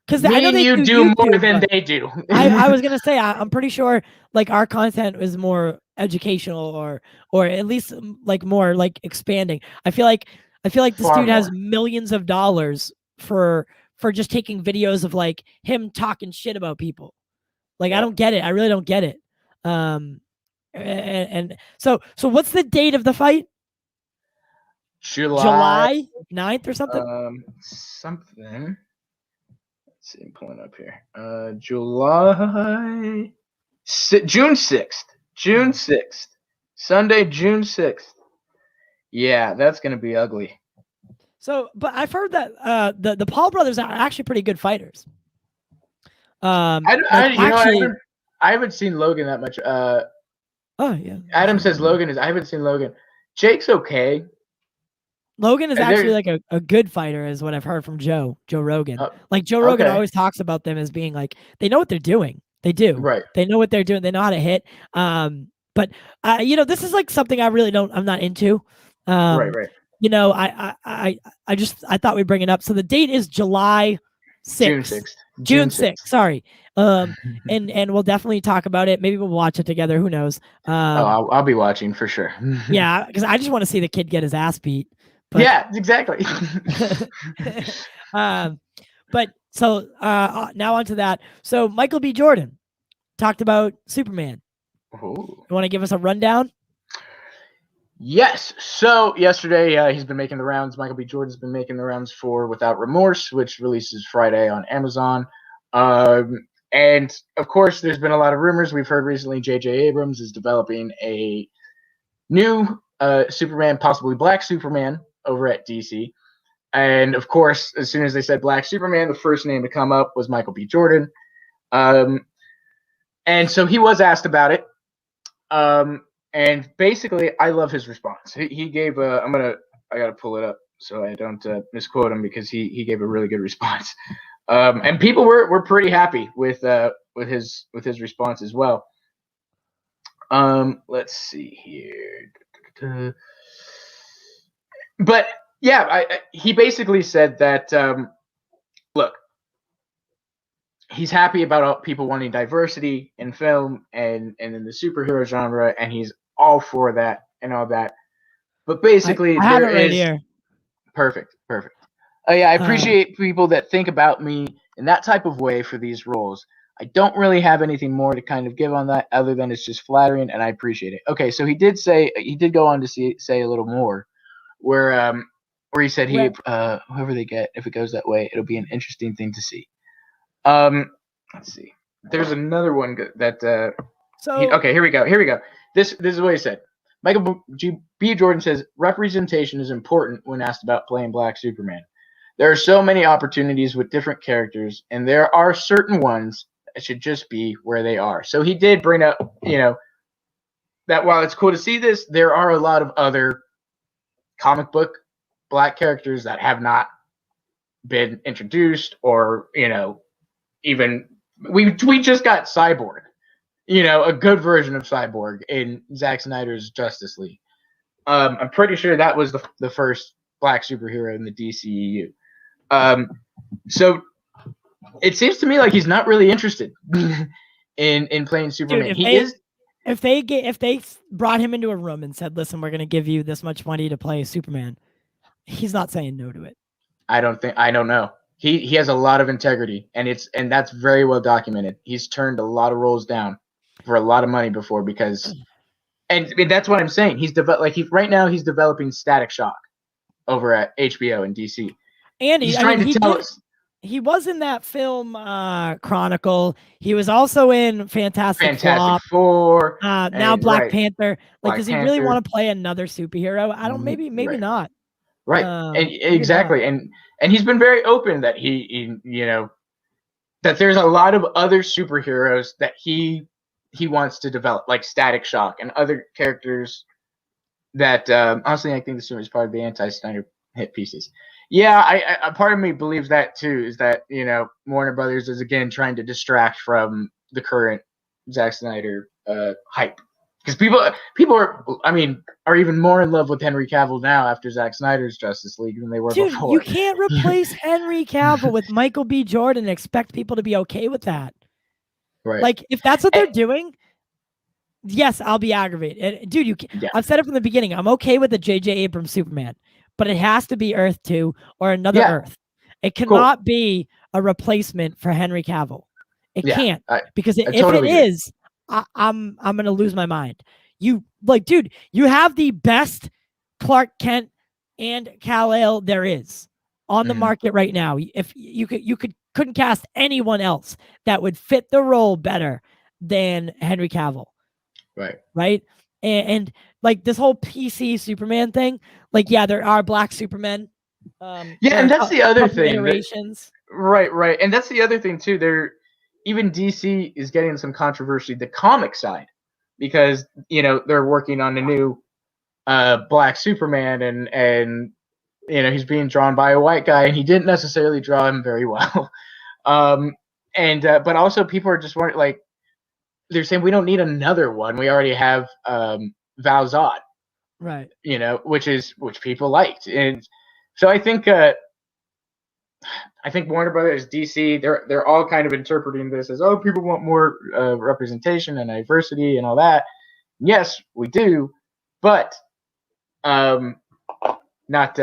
Because I know they do YouTube, more than they do. I was gonna say I'm pretty sure like our content is more educational or at least like more like expanding. I feel like this dude has millions of dollars for just taking videos of like him talking shit about people. Like, I don't get it. I really don't get it. And so what's the date of the fight? July 9th or something? Something. Let's see, I'm pulling up here. June 6th. June 6th. Sunday, June 6th. Yeah, that's going to be ugly. So, but I've heard that the Paul brothers are actually pretty good fighters. I haven't seen Logan that much. Oh yeah. Adam says Logan is. I haven't seen Logan. Jake's okay. Logan is actually like a good fighter, is what I've heard from Joe Rogan. Like Joe Rogan always talks about them as being like they know what they're doing. They do. Right. They know what they're doing. They know how to hit. But this is like something I really I'm not into. Right. I thought we'd bring it up. So the date is July 6th. June 6th. Sorry. And we'll definitely talk about it. Maybe we'll watch it together. Who knows? I'll be watching for sure. Yeah, because I just want to see the kid get his ass beat. But, yeah, exactly. But so now onto that. So Michael B. Jordan talked about Superman. Ooh. You want to give us a rundown? Yes. So yesterday, he's been making the rounds. Michael B. Jordan's been making the rounds for Without Remorse, which releases Friday on Amazon. And of course, there's been a lot of rumors. We've heard recently J.J. Abrams is developing a new Superman, possibly Black Superman, over at DC. And of course, as soon as they said Black Superman, the first name to come up was Michael B. Jordan. And so he was asked about it. And basically, I love his response. He gave I got to pull it up so I don't misquote him, because he gave a really good response. And people were pretty happy with his response as well. Let's see here. But yeah, he basically said that look, he's happy about people wanting diversity in film and in the superhero genre, and he's all for that and all that. But basically, I have it right here. Perfect. Oh yeah, I appreciate people that think about me in that type of way for these roles. I don't really have anything more to kind of give on that other than it's just flattering, and I appreciate it. Okay, so he did go on to say a little more, where he said whoever they get, if it goes that way, it'll be an interesting thing to see. Let's see. There's another one that. Okay, here we go. This is what he said. Michael B. Jordan says representation is important when asked about playing Black Superman. There are so many opportunities with different characters, and there are certain ones that should just be where they are. So he did bring up, that while it's cool to see this, there are a lot of other comic book Black characters that have not been introduced, or even we just got Cyborg, a good version of Cyborg in Zack Snyder's Justice League. I'm pretty sure that was the first Black superhero in the DCEU. So it seems to me like he's not really interested in playing Superman. Dude, if they brought him into a room and said, "Listen, we're going to give you this much money to play Superman," he's not saying no to it. I don't know. He has a lot of integrity, and that's very well documented. He's turned a lot of roles down for a lot of money before because, and that's what I'm saying. Right now he's developing Static Shock over at HBO and DC. And he's trying to tell us. He was in that film Chronicle. He was also in Fantastic Four. Now Black Panther. Does he really want to play another superhero? I don't. Maybe not. Right. And exactly. And he's been very open that he that there's a lot of other superheroes that he wants to develop, like Static Shock and other characters that honestly I think the story is probably the anti-Snyder hit pieces. Yeah, I part of me believes that too, is that, you know, Warner Brothers is again trying to distract from the current Zack Snyder hype. Because people are even more in love with Henry Cavill now after Zack Snyder's Justice League than they were Dude, before. you can't replace Henry Cavill with Michael B. Jordan and expect people to be okay with that. Right. Like, if that's what they're doing, yes, I'll be aggravated. And, dude, I've said it from the beginning. I'm okay with the J.J. Abrams Superman, but it has to be Earth 2 or another Earth. It cannot be a replacement for Henry Cavill. It can't. Because if totally it is, I'm going to lose my mind. Dude, you have the best Clark Kent and Kal-El there is on the market right now. If you couldn't cast anyone else that would fit the role better than Henry Cavill. Right. And like this whole PC Superman thing, like, yeah, there are black Supermen. And that's the other thing. Iterations. Right. And that's the other thing too. Even DC is getting some controversy, the comic side, because, you know, they're working on a new black Superman, and you know, he's being drawn by a white guy, and he didn't necessarily draw him very well. But also people are just wondering, like, they're saying we don't need another one. We already have Val Zod, right? You know, which people liked, and so I think Warner Brothers, DC, they're all kind of interpreting this as, oh, people want more representation and diversity and all that. Yes, we do, but not.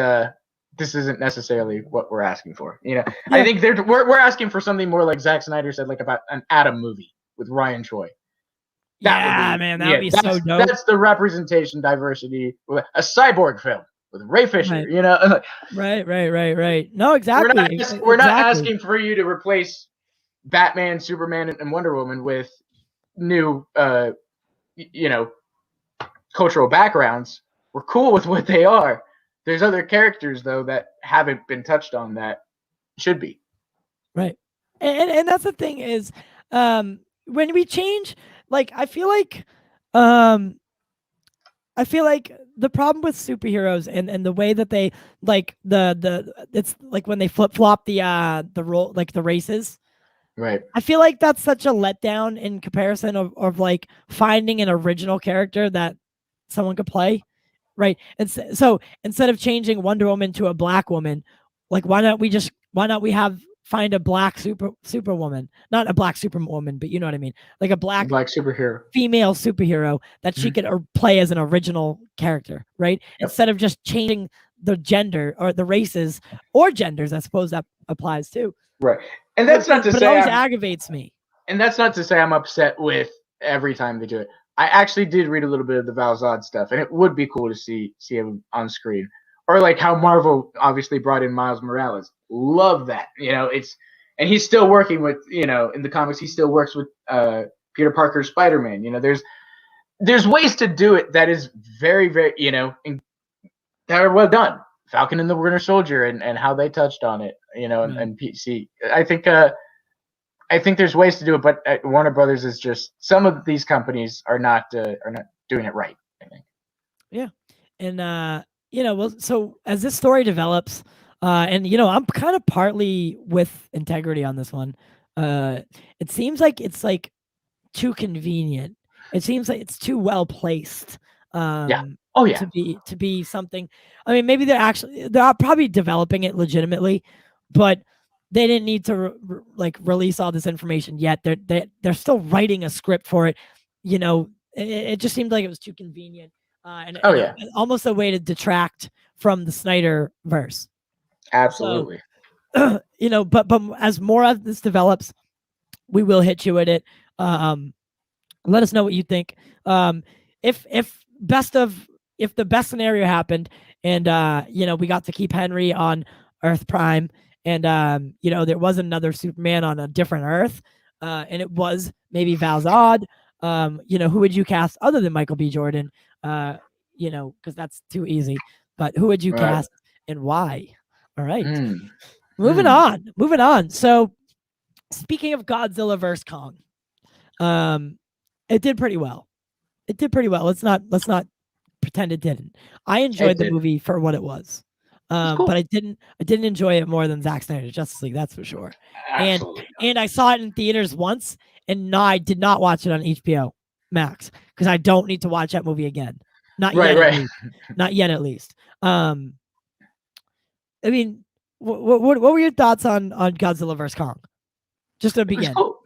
This isn't necessarily what we're asking for. You know, I think we're asking for something more like Zack Snyder said, like about an Atom movie with Ryan Choi. That would be so dope. That's the representation, diversity. A cyborg film with Ray Fisher. Right. You know. Right. No, exactly. We're not asking for you to replace Batman, Superman, and Wonder Woman with new, you know, cultural backgrounds. We're cool with what they are. There's other characters though that haven't been touched on that should be. Right. And that's the thing is, when we change, like, I feel like the problem with superheroes and the way that they, like, it's like when they flip-flop the role, like the races. Right. I feel like that's such a letdown in comparison of like finding an original character that someone could play. Right. And so instead of changing Wonder Woman to a black woman, like, why not we find a black superwoman, not a black superwoman, but you know what I mean? Like a black superhero, female superhero that she could play as an original character. Right. Yep. Instead of just changing the gender or the races or genders, I suppose that applies too. Right. And that's not to say, it always aggravates me. And that's not to say I'm upset with every time they do it. I actually did read a little bit of the Val Zod stuff, and it would be cool to see him on screen. Or like how Marvel obviously brought in Miles Morales. Love that. You know, and he's still working with, you know, in the comics, he still works with Peter Parker's Spider-Man. You know, there's ways to do it that is very, very, you know, that are well done. Falcon and the Winter Soldier and how they touched on it, you know, and PC. I think there's ways to do it, but Warner Brothers is just, some of these companies are not doing it right, I think. Yeah. And you know, well, so as this story develops, and you know, I'm kind of partly with integrity on this one. It seems like it's like too convenient. It seems like it's too well placed. To be something. I mean, maybe they're probably developing it legitimately, but they didn't need to release all this information yet. They're still writing a script for it. You know, it just seemed like it was too convenient. And almost a way to detract from the Snyderverse. Absolutely. So, you know, but as more of this develops, we will hit you with it. Let us know what you think. If the best scenario happened and you know, we got to keep Henry on Earth Prime, and you know, there was another Superman on a different Earth, and it was maybe Val Zod, you know, who would you cast other than Michael B. Jordan? You know, because that's too easy. But who would you cast and why? All right. Moving on. So speaking of Godzilla vs Kong, it did pretty well. It did pretty well. Let's not pretend it didn't. I enjoyed the movie for what it was. cool. But I didn't enjoy it more than Zack Snyder's Justice League, that's for sure. Absolutely. And I saw it in theaters once, and no, I did not watch it on HBO Max because I don't need to watch that movie again. Not yet, at least. Not yet, at least. I mean, what were your thoughts on Godzilla vs Kong? Just to begin, cool.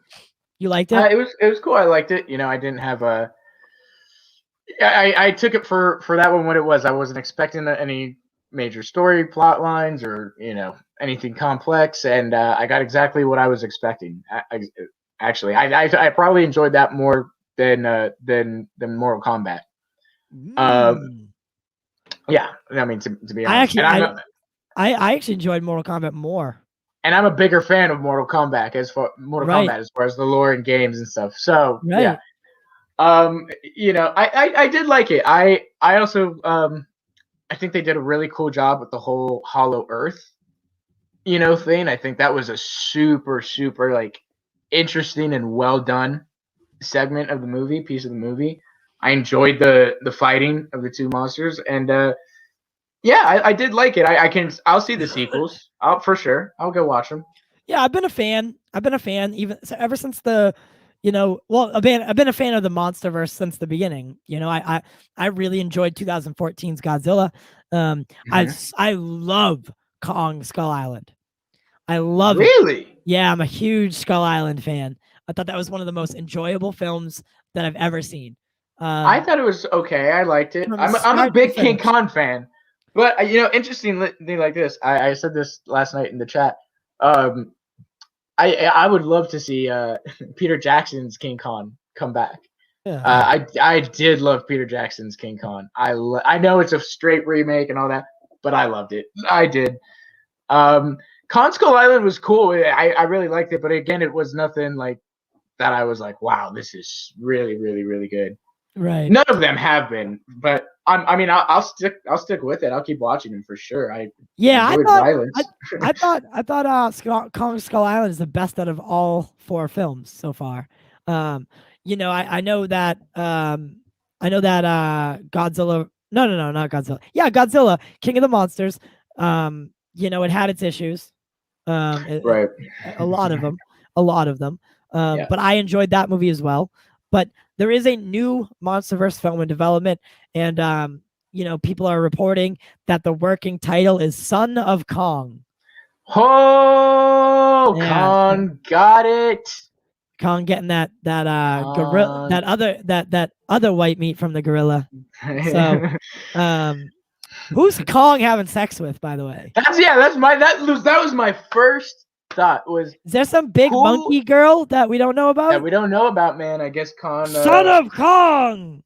You liked it? It was cool. I liked it. You know, I didn't have a. I took it for that one what it was. I wasn't expecting any major story plot lines or anything complex, and I got exactly what I was expecting. I probably enjoyed that more than Mortal Kombat. Yeah, I mean to be honest, I actually enjoyed Mortal Kombat more. And I'm a bigger fan of Mortal Kombat as far as the lore and games and stuff. So yeah. I did like it. I also I think they did a really cool job with the whole Hollow Earth, thing. I think that was a super like interesting and well done segment of the movie, piece of the movie. I enjoyed the fighting of the two monsters, and I did like it. I'll see the sequels. For sure. I'll go watch them. Yeah, I've been a fan even ever since the. I've been a fan of the Monsterverse since the beginning. I really enjoyed 2014's Godzilla. I love Kong Skull Island. I love it. Yeah, I'm a huge Skull Island fan. I thought that was one of the most enjoyable films that I've ever seen. I thought it was okay. I liked it. I'm a big King Kong fan. But interesting thing like this. I said this last night in the chat. I would love to see Peter Jackson's King Kong come back. Yeah. I did love Peter Jackson's King Kong. I know it's a straight remake and all that, but I loved it. I did. Kong Skull Island was cool. I really liked it, but again, it was nothing like that. I was like, wow, this is really, really, really good. Right. None of them have been, but I'll stick with it. I'll keep watching them for sure. I thought Kong Skull Island is the best out of all 4 films so far. I know that Godzilla. No, not Godzilla. Yeah, Godzilla, King of the Monsters. It had its issues. Right. A lot of them. But I enjoyed that movie as well. But there is a new Monsterverse film in development, and people are reporting that the working title is Son of Kong. Oh, yeah. Kong got it. Kong getting that gorilla, that other white meat from the gorilla. So, who's Kong having sex with, by the way? That was my first thought. Is there some big monkey girl that we don't know about? That we don't know about, man. I guess Kong. Son of Kong.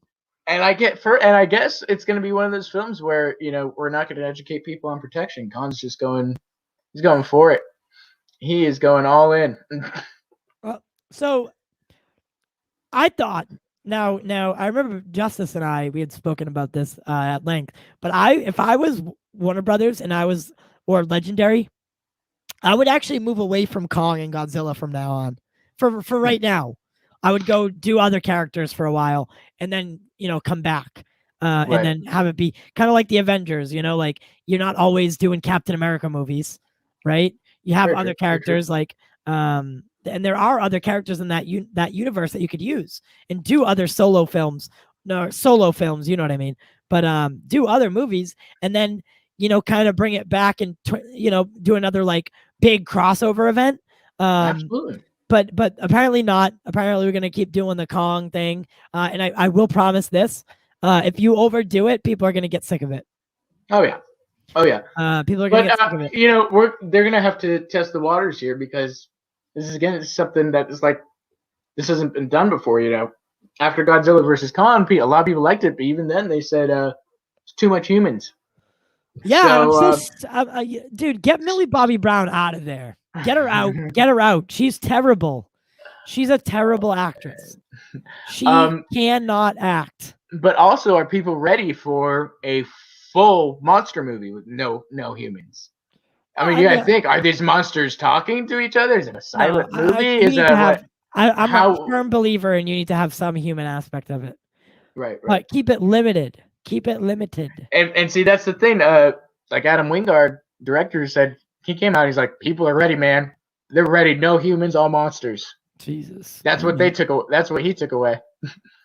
And I guess it's going to be one of those films where we're not going to educate people on protection. Kong's just going. He's going for it. He is going all in. So, I thought. Now, I remember Justice and we had spoken about this at length. But if I was Warner Brothers and or Legendary, I would actually move away from Kong and Godzilla from now on. For right now, I would go do other characters for a while and then come back and then have it be kind of like the Avengers. Like you're not always doing Captain America movies, right? You have other characters like and there are other characters in that universe that you could use and do other solo films. No, solo films, you know what I mean? But do other movies and then kind of bring it back and do another like big crossover event. Absolutely. But apparently not. Apparently we're gonna keep doing the Kong thing. And I will promise this: if you overdo it, people are gonna get sick of it. Oh yeah. People are gonna get sick of it. They're gonna have to test the waters here because this is something that is like this hasn't been done before. After Godzilla versus Kong, a lot of people liked it, but even then they said it's too much humans. Yeah, so, dude, get Millie Bobby Brown out of there. Get her out. Get her out. She's terrible. She's a terrible actress. She cannot act. But also, are people ready for a full monster movie with no humans? I mean, you gotta think: are these monsters talking to each other? Is it a silent movie? Is it what? I'm a firm believer, and you need to have some human aspect of it. Right. But keep it limited. Keep it limited. And see, that's the thing. Like Adam Wingard, director, said, he came out. He's like, people are ready, man. They're ready. No humans, all monsters. Jesus. That's what they took. That's what he took away.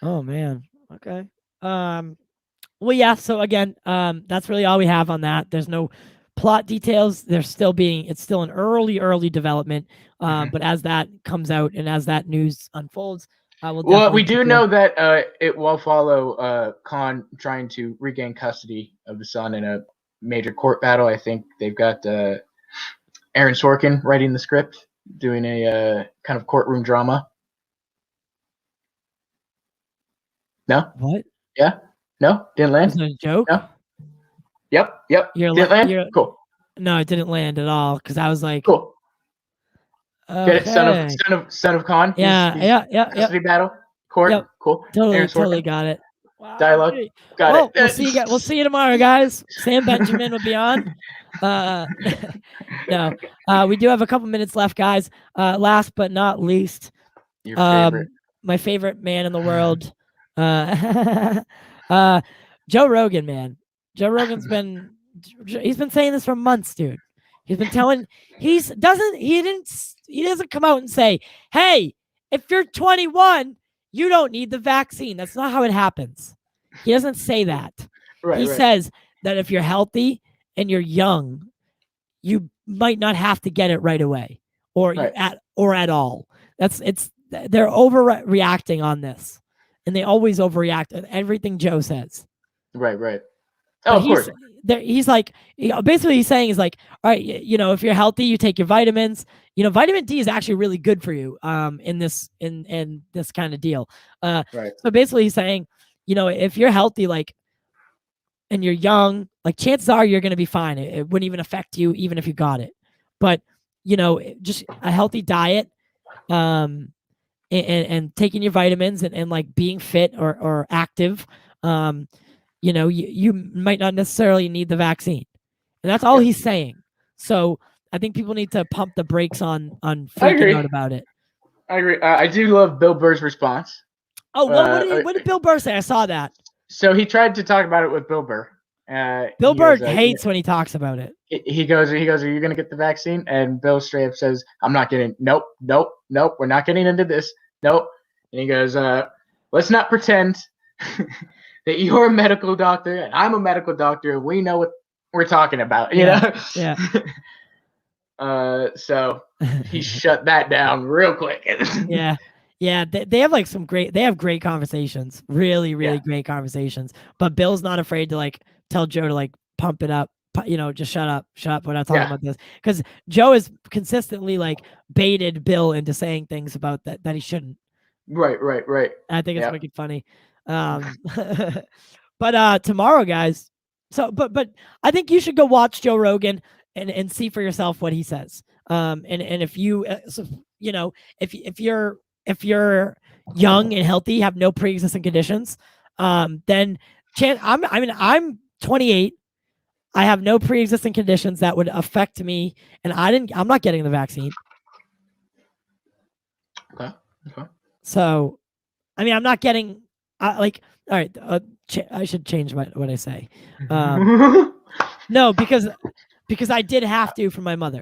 Oh man. Okay. Well, yeah. So again, that's really all we have on that. There's no plot details. It's still an early development. But as that comes out and as that news unfolds, we do know that it will follow Khan trying to regain custody of the son in a major court battle. I think they've got Aaron Sorkin writing the script, doing a kind of courtroom drama. No? What? Yeah? No? Didn't land? Is it a joke? No? Yep. Didn't land? Cool. No, it didn't land at all because I was like, cool. Okay. Get it? Son of Khan? Yeah. Custody battle? Court? Yep. Cool. Totally got it. Wow. Dialogue? Got it. We'll see you tomorrow, guys. Sam Benjamin will be on. No. We do have a couple minutes left, guys. Last but not least, your favorite. My favorite man in the world. Joe Rogan, man. Joe Rogan's he's been saying this for months, dude. He's been telling he doesn't come out and say, hey, if you're 21, you don't need the vaccine. That's not how it happens. He doesn't say that. He says that if you're healthy and you're young, you might not have to get it right away or at all. They're overreacting on this. And they always overreact at everything Joe says. Right. Oh, of course. He's like, basically he's saying is like, all right, if you're healthy, you take your vitamins. Vitamin D is actually really good for you in this kind of deal. So basically he's saying, if you're healthy, like, and you're young, like chances are you're going to be fine. It wouldn't even affect you even if you got it. But, just a healthy diet, and taking your vitamins and like being fit or active, you might not necessarily need the vaccine. And that's all he's saying. So I think people need to pump the brakes on freaking out about it. I agree. I do love Bill Burr's response. Oh, what did Bill Burr say? I saw that. So he tried to talk about it with Bill Burr. Bill Burr hates when he talks about it. He goes, are you going to get the vaccine? And Bill straight up says, I'm not getting, nope. We're not getting into this. Nope. And he goes, let's not pretend that you're a medical doctor and I'm a medical doctor. We know what we're talking about, you know? Yeah. So he shut that down real quick. Yeah. They have great conversations, really great conversations. But Bill's not afraid to like tell Joe to like pump it up, just shut up. We're not talking about this, because Joe has consistently like baited Bill into saying things about that he shouldn't. Right. I think it's wicked funny. But tomorrow, guys. So, but I think you should go watch Joe Rogan and see for yourself what he says. And if you, if you're young and healthy, have no pre-existing conditions, then I'm 28. I have no pre-existing conditions that would affect me, and I'm not getting the vaccine. Okay. So, I'm not getting all right. I should change what I say. No, because I did have to for my mother.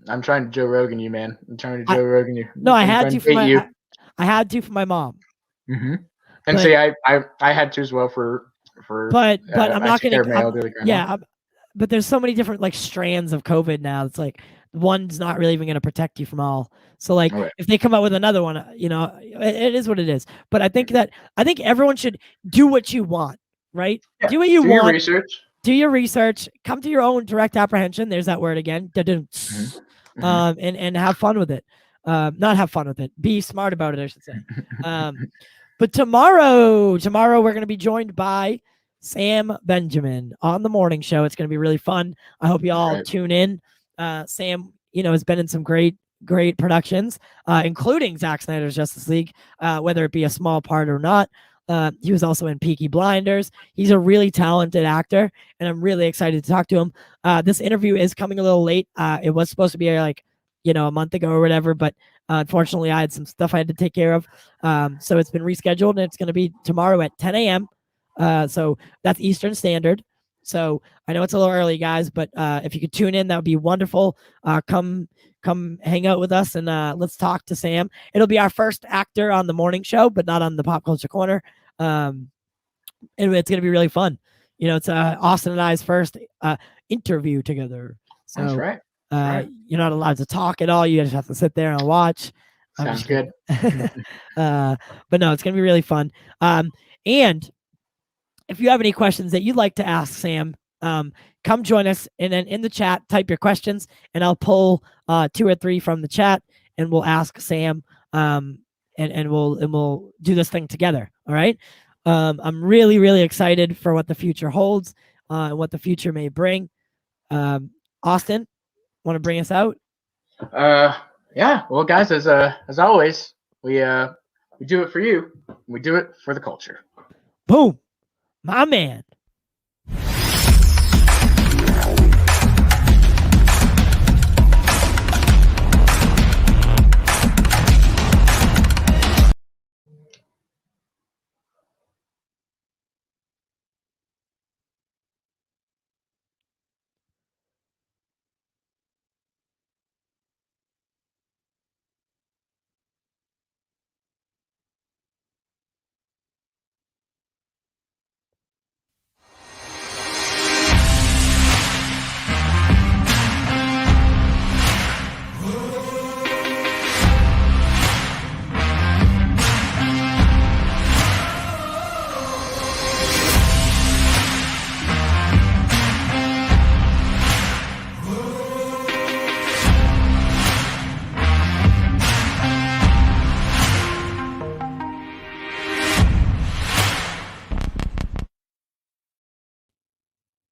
I'm trying to Joe Rogan you, man. I'm trying to Joe Rogan you. No, I had to for I had to for my mom. Mm-hmm. And see, I had to as well for. But I'm not gonna. But there's so many different like strands of COVID now. It's like one's not really even gonna protect you from all. So like if they come out with another one, it is what it is. But I think everyone should do what you want, right? Yeah. Do what you want. Do your research. Come to your own direct apprehension. There's that word again. And have fun with it. Not have fun with it. Be smart about it, I should say. But tomorrow we're going to be joined by Sam Benjamin on the morning show. It's going to be really fun. I hope you all tune in. Sam, has been in some great productions, including Zack Snyder's Justice League, whether it be a small part or not. He was also in Peaky Blinders. He's a really talented actor, and I'm really excited to talk to him. This interview is coming a little late. It was supposed to be like, a month ago or whatever, but unfortunately, I had some stuff I had to take care of. So it's been rescheduled, and it's going to be tomorrow at 10 a.m. So that's Eastern Standard. So I know it's a little early, guys, but if you could tune in, that would be wonderful. Come hang out with us and let's talk to Sam. It'll be our first actor on the morning show, but not on the Pop Culture Corner. And it's going to be really fun. It's Austin and I's first interview together. So that's right. Right. You're not allowed to talk at all. You just have to sit there and watch. Sounds good. But no, it's going to be really fun. And if you have any questions that you'd like to ask Sam, come join us, and then in the chat, type your questions, and I'll pull 2 or 3 from the chat, and we'll ask Sam, and we'll do this thing together. All right. I'm really, really excited for what the future holds, and what the future may bring. Austin, want to bring us out? Yeah. Well, guys, as always, we do it for you. We do it for the culture. Boom, my man.